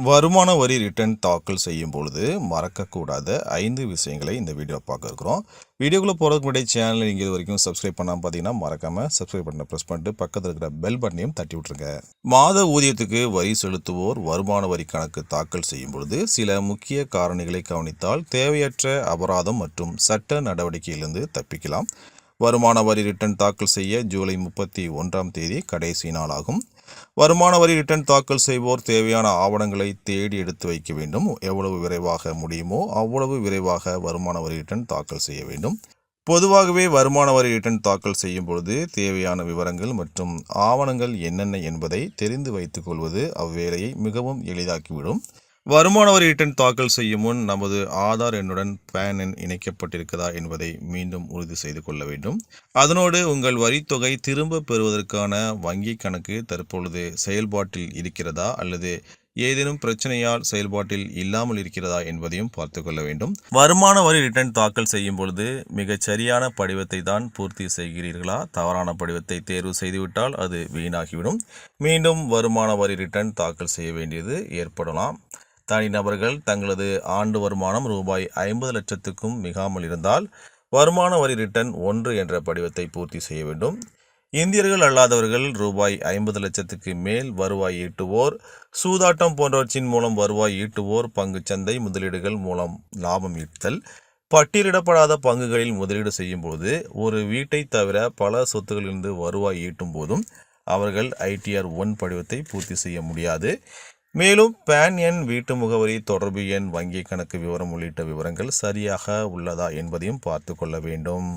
வருமான வரி ரிட்டர்ன் தாக்கல் செய்யும் பொழுது மறக்கக்கூடாத 5 விஷயங்களை இந்த வீடியோ பார்க்க இருக்கிறோம். வீடியோக்குள்ளே போகிறதுக்கு முன்னாடி சேனலை நீங்கள் இது வரைக்கும் சப்ஸ்கிரைப் பண்ணாமல் பார்த்தீங்கன்னா மறக்காமல் சப்ஸ்கிரைப் பட்டனை ப்ரெஸ் பண்ணிட்டு பக்கத்தில் இருக்கிற பெல் பட்டனையும் தட்டி விட்ருங்க. மாத ஊதியத்துக்கு வரி செலுத்துவோர் வருமான வரி கணக்கு தாக்கல் செய்யும் பொழுது சில முக்கிய காரணிகளை கவனித்தால் தேவையற்ற அபராதம் மற்றும் சட்ட நடவடிக்கையிலிருந்து தப்பிக்கலாம். வருமான வரி ரிட்டர்ன் தாக்கல் செய்ய ஜூலை 31ஆம் தேதி கடைசி நாளாகும். வருமான வரி ரிட்டர்ன் தாக்கல் செய்வோர் தேவையான ஆவணங்களை தேடி எடுத்து வைக்க வேண்டும். எவ்வளவு விரைவாக முடியுமோ அவ்வளவு விரைவாக வருமான வரி ரிட்டர்ன் தாக்கல் செய்ய வேண்டும். பொதுவாகவே வருமான வரி ரிட்டர்ன் தாக்கல் செய்யும் பொழுது தேவையான விவரங்கள் மற்றும் ஆவணங்கள் என்னென்ன என்பதை தெரிந்து வைத்துக் கொள்வது அவ்வேலையை மிகவும் எளிதாக்கிவிடும். வருமான வரி ரிட்டர்ன் தாக்கல் செய்யும் முன் நமது ஆதார் எண்ணுடன் பேன் எண் இணைக்கப்பட்டிருக்கிறதா என்பதை மீண்டும் உறுதி செய்து கொள்ள வேண்டும். அதனோடு உங்கள் வரித்தொகை திரும்ப பெறுவதற்கான வங்கி கணக்கு தற்பொழுது செயல்பாட்டில் இருக்கிறதா அல்லது ஏதேனும் பிரச்சனையால் செயல்பாட்டில் இல்லாமல் இருக்கிறதா என்பதையும் பார்த்து கொள்ள வேண்டும். வருமான வரி ரிட்டர்ன் தாக்கல் செய்யும் பொழுது மிகச் சரியான படிவத்தை தான் பூர்த்தி செய்கிறீர்களா? தவறான படிவத்தை தேர்வு செய்துவிட்டால் அது வீணாகிவிடும். மீண்டும் வருமான வரி ரிட்டர்ன் தாக்கல் செய்ய வேண்டியது ஏற்படலாம். தனிநபர்கள் தங்களது ஆண்டு வருமானம் ரூபாய் 50 லட்சத்துக்கும் மிகாமல் இருந்தால் வருமான வரி ரிட்டர்ன் 1 என்ற படிவத்தை பூர்த்தி செய்ய வேண்டும். இந்தியர்கள் அல்லாதவர்கள் ரூபாய் 50 லட்சத்துக்கு மேல் வருவாய் ஈட்டுவோர், சூதாட்டம் போன்றவற்றின் மூலம் வருவாய் ஈட்டுவோர், பங்குச்சந்தை முதலீடுகள் மூலம் லாபம் ஈட்டுதல், பட்டியலிடப்படாத பங்குகளில் முதலீடு செய்யும் போது ஒரு வீட்டை தவிர பல சொத்துகளிலிருந்து வருவாய் ஈட்டும் போதும் அவர்கள் ITR 1 படிவத்தை பூர்த்தி செய்ய முடியாது. மேலும் பேன் எண், வீட்டு முகவரி, தொடர்பு எண், வங்கி கணக்கு விவரம் உள்ளிட்ட விவரங்கள் சரியாக உள்ளதா என்பதையும் பார்த்து கொள்ள வேண்டும்.